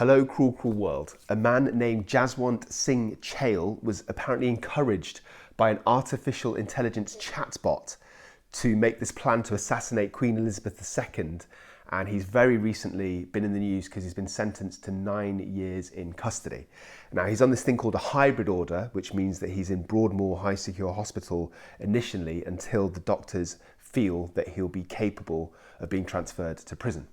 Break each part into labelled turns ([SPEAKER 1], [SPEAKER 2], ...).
[SPEAKER 1] Hello, cruel, cruel world. A man named Jaswant Singh Chail was apparently encouraged by an artificial intelligence chatbot to make this plan to assassinate Queen Elizabeth II, and he's very recently been in the news because he's been sentenced to 9 years in custody. Now, he's on this thing called a hybrid order, which means that he's in Broadmoor High Secure Hospital initially until the doctors feel that he'll be capable of being transferred to prison.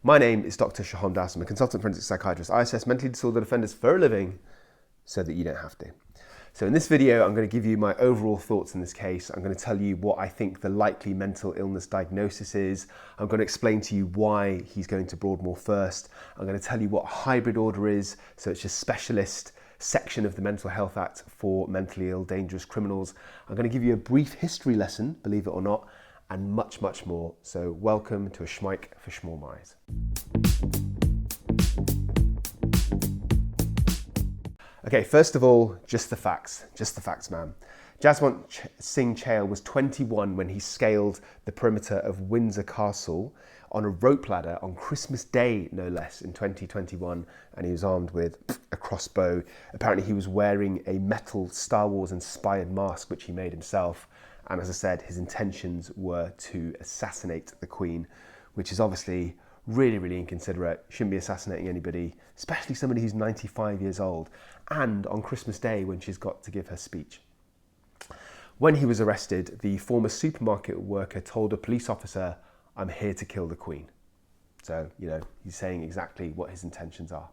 [SPEAKER 1] My name is Dr. Sohom. I'm a consultant forensic psychiatrist. I assess mentally disordered offenders for a living so that you don't have to. So in this video, I'm going to give you my overall thoughts in this case. I'm going to tell you what I think the likely mental illness diagnosis is. I'm going to explain to you why he's going to Broadmoor first. I'm going to tell you what hybrid order is. So it's a specialist section of the Mental Health Act for mentally ill, dangerous criminals. I'm going to give you a brief history lesson, believe it or not, and much, much more. So welcome to a Schmike for Schmall Eyes. Okay, first of all, just the facts, man. Jaswant Singh Chail was 21 when he scaled the perimeter of Windsor Castle on a rope ladder on Christmas Day, no less, in 2021, and he was armed with a crossbow. Apparently he was wearing a metal Star Wars inspired mask, which he made himself. And as I said, his intentions were to assassinate the Queen, which is obviously really, really inconsiderate. Shouldn't be assassinating anybody, especially somebody who's 95 years old, and on Christmas Day when she's got to give her speech. When he was arrested, the former supermarket worker told a police officer, "I'm here to kill the Queen." So, he's saying exactly what his intentions are.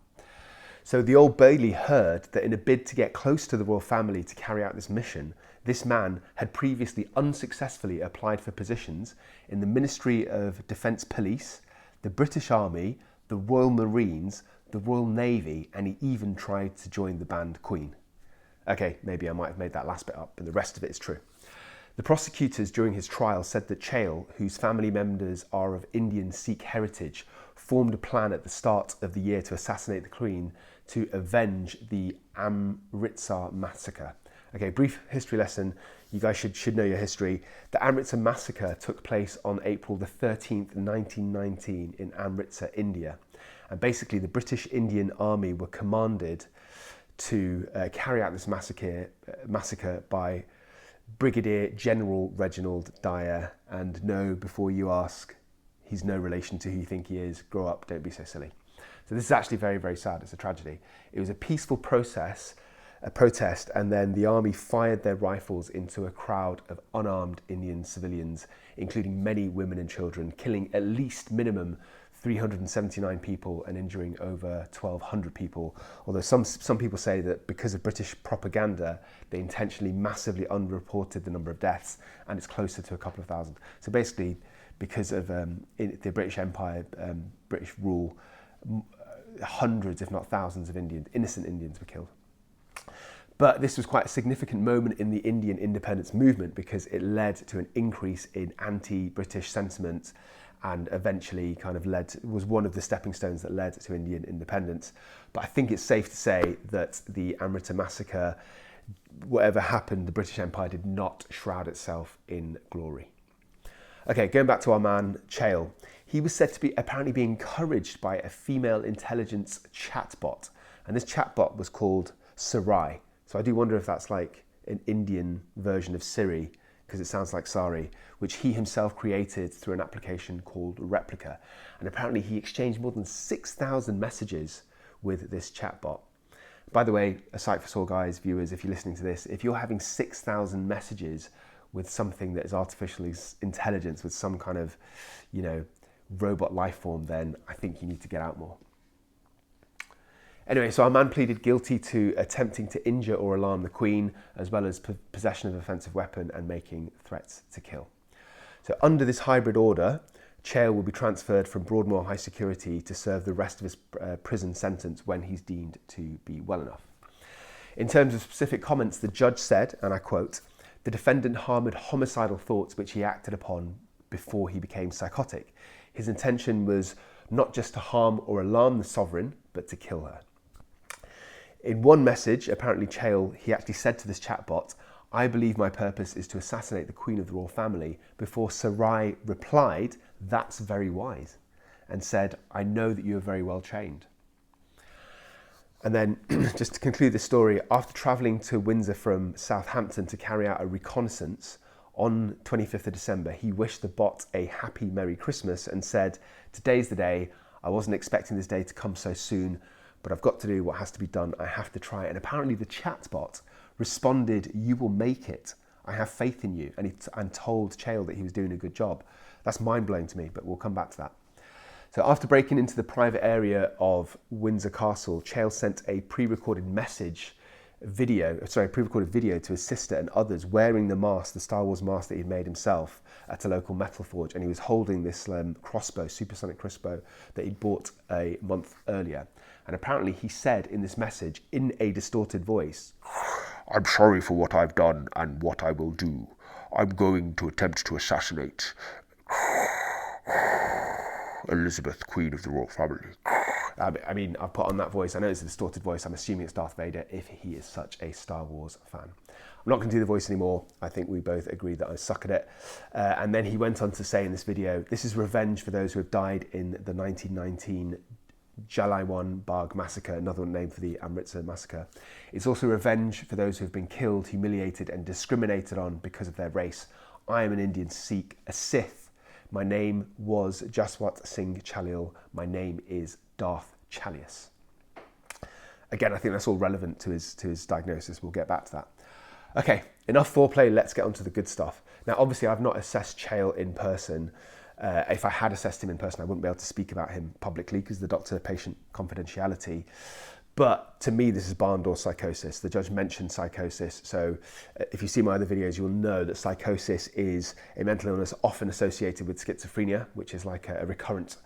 [SPEAKER 1] So the Old Bailey heard that in a bid to get close to the royal family to carry out this mission, this man had previously unsuccessfully applied for positions in the Ministry of Defence Police, the British Army, the Royal Marines, the Royal Navy, and he even tried to join the band Queen. Okay, maybe I might have made that last bit up, but the rest of it is true. The prosecutors during his trial said that Chail, whose family members are of Indian Sikh heritage, formed a plan at the start of the year to assassinate the Queen to avenge the Amritsar massacre. Okay, brief history lesson. You guys should know your history. The Amritsar massacre took place on April the 13th, 1919 in Amritsar, India. And basically the British Indian Army were commanded to carry out this massacre by Brigadier General Reginald Dyer. And no, before you ask, he's no relation to who you think he is. Grow up, don't be so silly. So this is actually very, very sad. It's a tragedy. It was a peaceful protest, and then the army fired their rifles into a crowd of unarmed Indian civilians, including many women and children, killing at least minimum 379 people and injuring over 1,200 people. Although some people say that because of British propaganda, they intentionally massively underreported the number of deaths, and it's closer to a couple of thousand. So basically, because of the British Empire, British rule, hundreds, if not thousands of innocent Indians were killed. But this was quite a significant moment in the Indian independence movement because it led to an increase in anti-British sentiment and eventually was one of the stepping stones that led to Indian independence. But I think it's safe to say that the Amritsar massacre, whatever happened, the British Empire did not shroud itself in glory. Okay, going back to our man, Chail. He was said to be apparently being encouraged by a female intelligence chatbot. And this chatbot was called Sarai. So I do wonder if that's like an Indian version of Siri, because it sounds like Sari, which he himself created through an application called Replica. And apparently he exchanged more than 6,000 messages with this chatbot. By the way, a Psych for Small Eyes viewers, if you're listening to this, if you're having 6,000 messages with something that is artificial intelligence, with some kind of, robot life form, then I think you need to get out more. Anyway, so our man pleaded guilty to attempting to injure or alarm the Queen, as well as possession of an offensive weapon and making threats to kill. So under this hybrid order, Chail will be transferred from Broadmoor High Security to serve the rest of his prison sentence when he's deemed to be well enough. In terms of specific comments, the judge said, and I quote, "The defendant harboured homicidal thoughts which he acted upon before he became psychotic. His intention was not just to harm or alarm the sovereign, but to kill her." In one message, apparently Chail, he actually said to this chatbot, "I believe my purpose is to assassinate the Queen of the Royal Family," before Sarai replied, "That's very wise," and said, "I know that you are very well trained." And then, just to conclude the story, after travelling to Windsor from Southampton to carry out a reconnaissance on 25th of December, he wished the bot a happy Merry Christmas and said, "Today's the day. I wasn't expecting this day to come so soon, but I've got to do what has to be done. I have to try it." And apparently the chatbot responded, "You will make it. I have faith in you," and told Chail that he was doing a good job. That's mind-blowing to me, but we'll come back to that. So after breaking into the private area of Windsor Castle, Chail sent a pre-recorded video to his sister and others wearing the mask, the Star Wars mask that he'd made himself at a local metal forge, and he was holding this crossbow, supersonic crossbow, that he'd bought a month earlier. And apparently he said in this message, in a distorted voice, "I'm sorry for what I've done and what I will do. I'm going to attempt to assassinate Elizabeth, Queen of the Royal Family." I mean, I've put on that voice. I know it's a distorted voice. I'm assuming it's Darth Vader if he is such a Star Wars fan. I'm not going to do the voice anymore. I think we both agree that I suck at it. And then he went on to say in this video, "This is revenge for those who have died in the 1919 Jallianwala Bagh massacre," another name for the Amritsar massacre. "It's also revenge for those who have been killed, humiliated and discriminated on because of their race. I am an Indian Sikh, a Sith. My name was Jaswant Singh Chail. My name is Darth Chalius." Again, I think that's all relevant to his diagnosis. We'll get back to that. Okay, enough foreplay. Let's get on to the good stuff. Now, obviously, I've not assessed Chail in person. If I had assessed him in person, I wouldn't be able to speak about him publicly because the doctor-patient confidentiality. But to me, this is barn door psychosis. The judge mentioned psychosis. So if you see my other videos, you'll know that psychosis is a mental illness often associated with schizophrenia, which is like a recurrent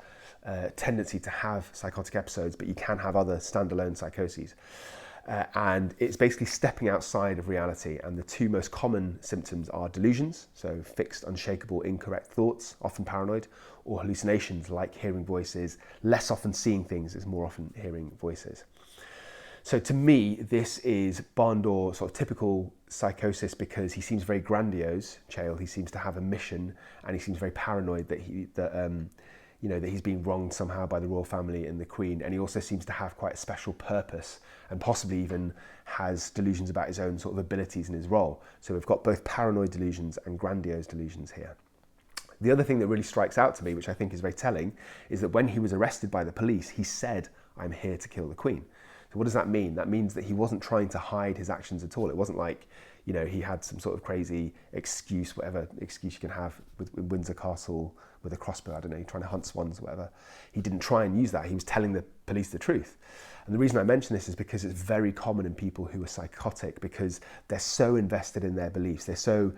[SPEAKER 1] tendency to have psychotic episodes, but you can have other standalone psychoses. And it's basically stepping outside of reality. And the two most common symptoms are delusions, so fixed, unshakable, incorrect thoughts, often paranoid, or hallucinations like hearing voices, less often seeing things, is more often hearing voices. So to me, this is barn door sort of typical psychosis because he seems very grandiose, Chail. He seems to have a mission, and he seems very paranoid that he's being wronged somehow by the royal family and the Queen. And he also seems to have quite a special purpose, and possibly even has delusions about his own sort of abilities in his role. So we've got both paranoid delusions and grandiose delusions here. The other thing that really strikes out to me, which I think is very telling, is that when he was arrested by the police, he said, "I'm here to kill the Queen." So what does that mean? That means that he wasn't trying to hide his actions at all. It wasn't like, he had some sort of crazy excuse, whatever excuse you can have with Windsor Castle with a crossbow, I don't know, trying to hunt swans or whatever. He didn't try and use that. He was telling the police the truth. And the reason I mention this is because it's very common in people who are psychotic, because they're so invested in their beliefs. They're so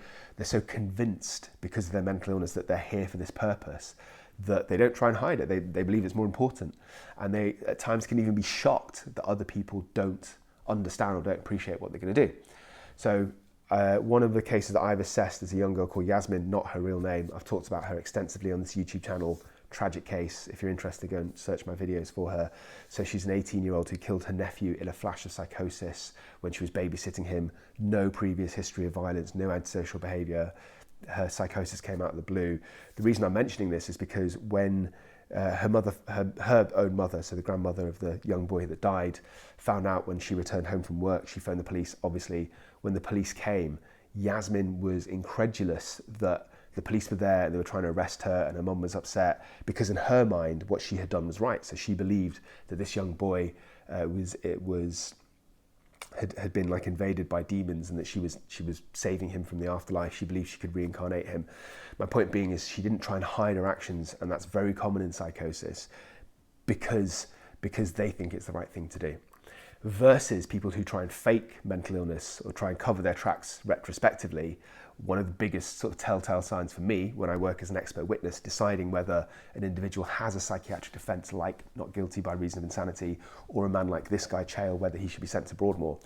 [SPEAKER 1] convinced because of their mental illness that they're here for this purpose, that they don't try and hide it. They believe it's more important. And they at times can even be shocked that other people don't understand or don't appreciate what they're going to do. So one of the cases that I've assessed is a young girl called Yasmin, not her real name. I've talked about her extensively on this YouTube channel. Tragic case. If you're interested, go and search my videos for her. So she's an 18-year-old who killed her nephew in a flash of psychosis when she was babysitting him. No previous history of violence, no antisocial behaviour. Her psychosis came out of the blue. The reason I'm mentioning this is because when her own mother, so the grandmother of the young boy that died, found out when she returned home from work, she phoned the police. Obviously, when the police came, Yasmin was incredulous that the police were there and they were trying to arrest her, and her mum was upset because in her mind, what she had done was right. So she believed that this young boy had been like invaded by demons, and that she was saving him from the afterlife. She believed she could reincarnate him. My point being is she didn't try and hide her actions, and that's very common in psychosis because they think it's the right thing to do. Versus people who try and fake mental illness or try and cover their tracks retrospectively. One of the biggest sort of telltale signs for me when I work as an expert witness deciding whether an individual has a psychiatric offence like not guilty by reason of insanity, or a man like this guy Chail, whether he should be sent to Broadmoor,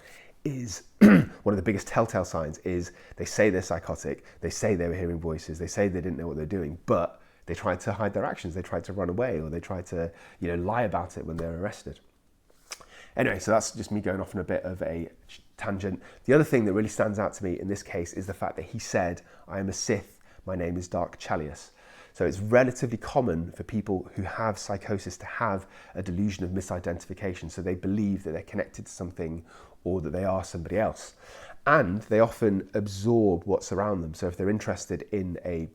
[SPEAKER 1] is one of the biggest telltale signs is they say they're psychotic, they say they were hearing voices, they say they didn't know what they're doing, but they tried to hide their actions, they tried to run away, or they tried to lie about it when they're arrested. Anyway, so that's just me going off on a bit of a tangent. The other thing that really stands out to me in this case is the fact that he said, "I am a Sith, my name is Darth Chalius." So it's relatively common for people who have psychosis to have a delusion of misidentification. So they believe that they're connected to something or that they are somebody else. And they often absorb what's around them. So if they're interested in a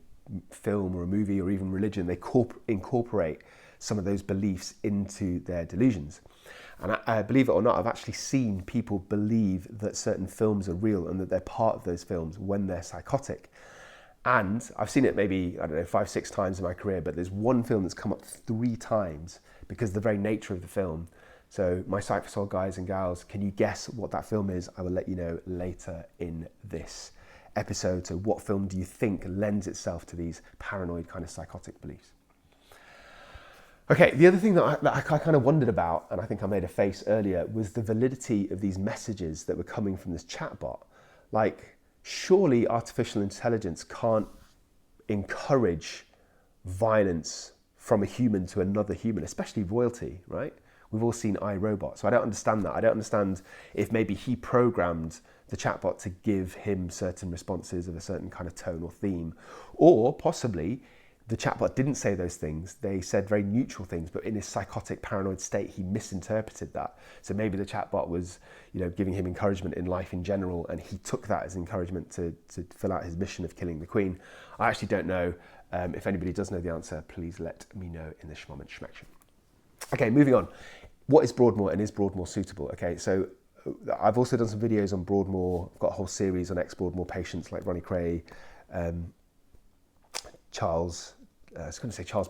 [SPEAKER 1] film or a movie or even religion, they incorporate some of those beliefs into their delusions. And I believe it or not, I've actually seen people believe that certain films are real and that they're part of those films when they're psychotic. And I've seen it maybe, I don't know, 5, 6 times in my career, but there's one film that's come up 3 times because of the very nature of the film. So my Psych for Soul guys and gals, can you guess what that film is? I will let you know later in this episode. So what film do you think lends itself to these paranoid kind of psychotic beliefs? Okay, the other thing that I kind of wondered about, and I think I made a face earlier, was the validity of these messages that were coming from this chatbot. Like, surely artificial intelligence can't encourage violence from a human to another human, especially royalty, right? We've all seen iRobot, so I don't understand that. I don't understand if maybe he programmed the chatbot to give him certain responses of a certain kind of tone or theme, or possibly the chatbot didn't say those things. They said very neutral things, but in his psychotic, paranoid state, he misinterpreted that. So maybe the chatbot was, giving him encouragement in life in general, and he took that as encouragement to fill out his mission of killing the Queen. I actually don't know. If anybody does know the answer, please let me know in the Schmoment Schmection. Okay, moving on. What is Broadmoor, and is Broadmoor suitable? Okay, so I've also done some videos on Broadmoor. I've got a whole series on ex-Broadmoor patients like Ronnie Cray, Charles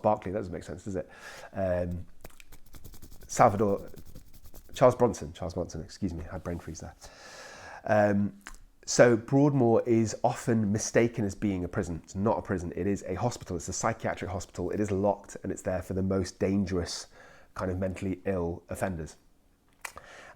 [SPEAKER 1] Barkley, that doesn't make sense, does it? Charles Bronson, excuse me, I had brain freeze there. So Broadmoor is often mistaken as being a prison. It's not a prison, it is a hospital. It's a psychiatric hospital. It is locked and it's there for the most dangerous kind of mentally ill offenders.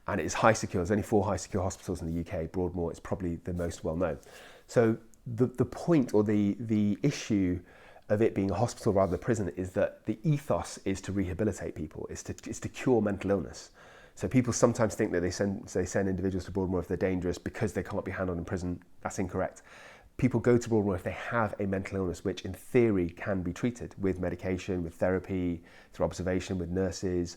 [SPEAKER 1] And it is high secure. There's only 4 high secure hospitals in the UK. Broadmoor is probably the most well known. So the point or the issue of it being a hospital rather than a prison is that the ethos is to rehabilitate people, is to cure mental illness. So people sometimes think that they send individuals to Broadmoor if they're dangerous because they can't be handled in prison. That's incorrect. People go to Broadmoor if they have a mental illness, which in theory can be treated with medication, with therapy, through observation, with nurses,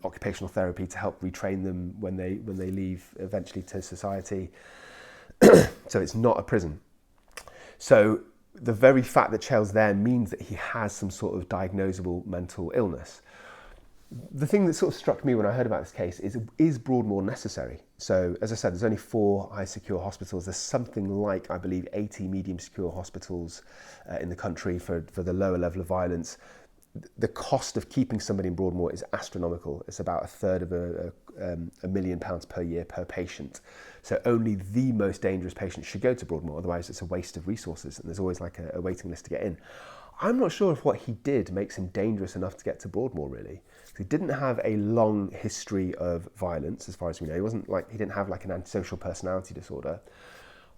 [SPEAKER 1] occupational therapy to help retrain them when they leave eventually to society. So it's not a prison. So the very fact that Chail's there means that he has some sort of diagnosable mental illness. The thing that sort of struck me when I heard about this case is Broadmoor necessary? So as I said, there's only 4 high secure hospitals. There's something like, I believe, 80 medium secure hospitals in the country for the lower level of violence. The cost of keeping somebody in Broadmoor is astronomical. It's about 1/3 of £1 million per year per patient. So only the most dangerous patients should go to Broadmoor, otherwise it's a waste of resources and there's always like a waiting list to get in. I'm not sure if what he did makes him dangerous enough to get to Broadmoor, really. He didn't have a long history of violence, as far as we know. He didn't have like an antisocial personality disorder.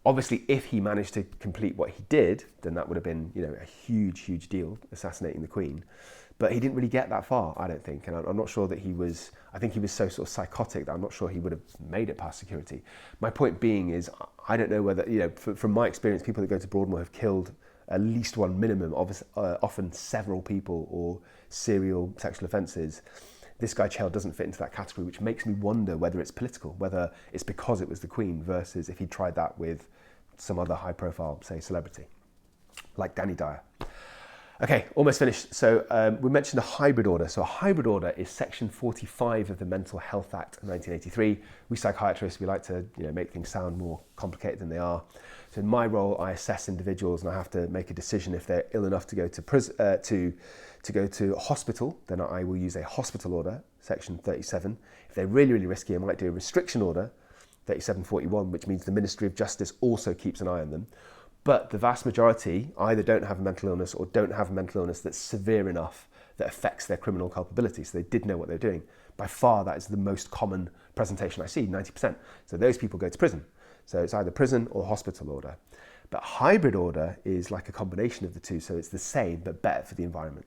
[SPEAKER 1] Obviously, if he managed to complete what he did, then that would have been, a huge deal, assassinating the Queen. But he didn't really get that far, I don't think. And I'm not sure that I think he was so sort of psychotic that I'm not sure he would have made it past security. My point being is, I don't know whether, from my experience, people that go to Broadmoor have killed at least one minimum, often several people, or serial sexual offences. This guy Chail doesn't fit into that category, which makes me wonder whether it's political, whether it's because it was the Queen versus if he tried that with some other high profile, say, celebrity, like Danny Dyer. Okay, almost finished. So we mentioned a hybrid order. So a hybrid order is section 45 of the Mental Health Act of 1983. We psychiatrists, we like to make things sound more complicated than they are. So in my role, I assess individuals and I have to make a decision if they're ill enough to go to go to a hospital, then I will use a hospital order, section 37. If they're really risky, I might do a restriction order, 3741, which means the Ministry of Justice also keeps an eye on them. But the vast majority either don't have a mental illness or don't have a mental illness that's severe enough that affects their criminal culpability. So they did know what they're doing. By far, that is the most common presentation I see, 90%. So those people go to prison. So it's either prison or hospital order. But hybrid order is like a combination of the two. So it's the same, but better for the environment.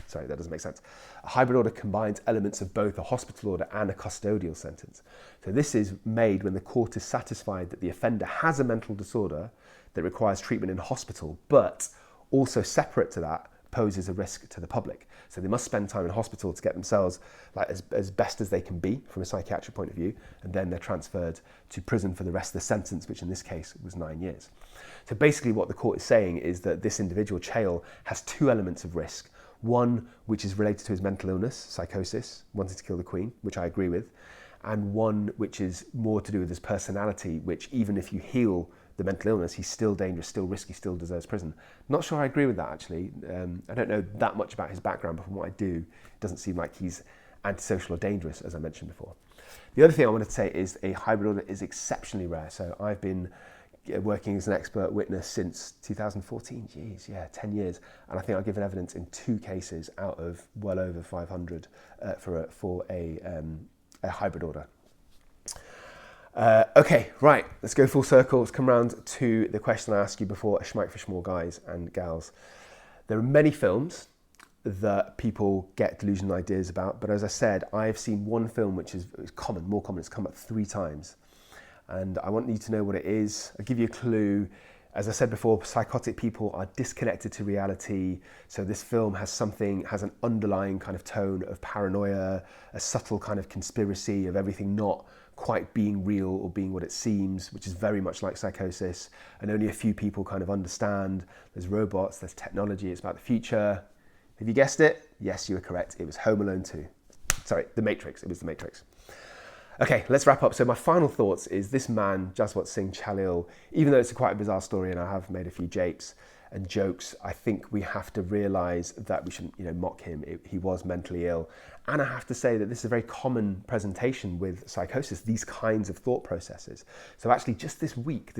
[SPEAKER 1] Sorry, that doesn't make sense. A hybrid order combines elements of both a hospital order and a custodial sentence. So this is made when the court is satisfied that the offender has a mental disorder that requires treatment in hospital, but also separate to that, poses a risk to the public. So they must spend time in hospital to get themselves like as best as they can be from a psychiatric point of view, and then they're transferred to prison for the rest of the sentence, which in this case was 9 years. So basically what the court is saying is that this individual, Chail, has two elements of risk. One which is related to his mental illness, psychosis, wanting to kill the Queen, which I agree with, and one which is more to do with his personality, which even if you heal the mental illness, he's still dangerous, still risky, still deserves prison. Not sure I agree with that, actually. I don't know that much about his background, but from what I do, it doesn't seem like he's antisocial or dangerous, as I mentioned before. The other thing I wanted to say is a hybrid order is exceptionally rare. So I've been working as an expert witness since 2014, geez, yeah, 10 years. And I think I've given evidence in 2 cases out of well over 500 for a hybrid order. Okay, right, let's go full circle. Let's come around to the question I asked you before, a schmack for schmall guys and gals. There are many films that people get delusional ideas about, but as I said, I've seen one film which is common, more common, it's come up 3 times. And I want you to know what it is. I'll give you a clue. As I said before, psychotic people are disconnected to reality. So this film has an underlying kind of tone of paranoia, a subtle kind of conspiracy of everything not quite being real or being what it seems, which is very much like psychosis. And only a few people kind of understand. There's robots, there's technology, it's about the future. Have you guessed it? Yes, you were correct. It was Home Alone 2. Sorry, The Matrix. It was The Matrix. Okay, let's wrap up. So my final thoughts is this man, Jaswant Singh Chail, even though it's quite a bizarre story and I have made a few japes and jokes, I think we have to realise that we shouldn't, mock him. He was mentally ill. And I have to say that this is a very common presentation with psychosis, these kinds of thought processes. So actually just this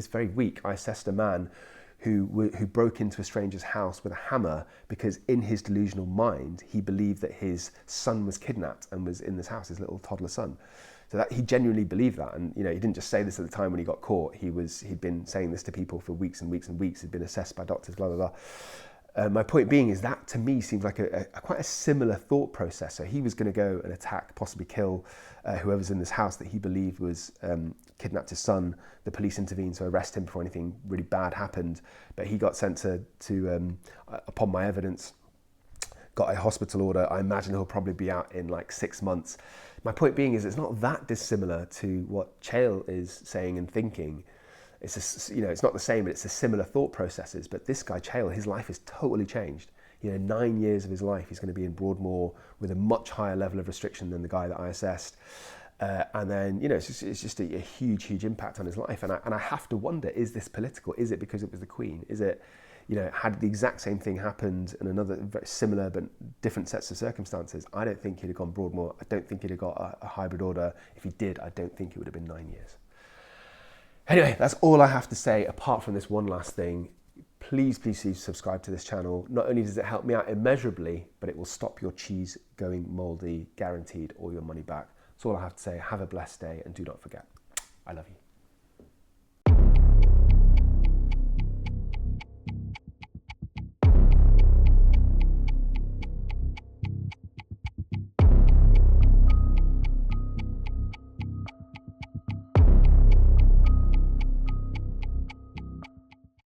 [SPEAKER 1] very week, I assessed a man who broke into a stranger's house with a hammer because in his delusional mind, he believed that his son was kidnapped and was in this house, his little toddler son. So that he genuinely believed that, and he didn't just say this at the time when he got caught. He'd been saying this to people for weeks and weeks and weeks. He'd been assessed by doctors, blah blah blah. My point being is that to me seems like quite a similar thought process. So he was going to go and attack, possibly kill whoever's in this house that he believed was kidnapped his son. The police intervened to arrest him before anything really bad happened, but he got sent to upon my evidence, got a hospital order. I imagine he'll probably be out in like 6 months. My point being is it's not that dissimilar to what Chail is saying and thinking. It's it's not the same, but it's a similar thought processes. But this guy Chail, his life is totally changed. 9 years of his life, he's going to be in Broadmoor with a much higher level of restriction than the guy that I assessed. And then, it's just a huge, huge impact on his life. And I have to wonder, is this political? Is it because it was the Queen? Is it, had the exact same thing happened in another very similar but different sets of circumstances, I don't think he'd have gone Broadmoor. I don't think he'd have got a hybrid order. If he did, I don't think it would have been 9 years. Anyway, that's all I have to say apart from this one last thing. Please subscribe to this channel. Not only does it help me out immeasurably, but it will stop your cheese going mouldy, guaranteed, or your money back. That's all I have to say. Have a blessed day and do not forget, I love you.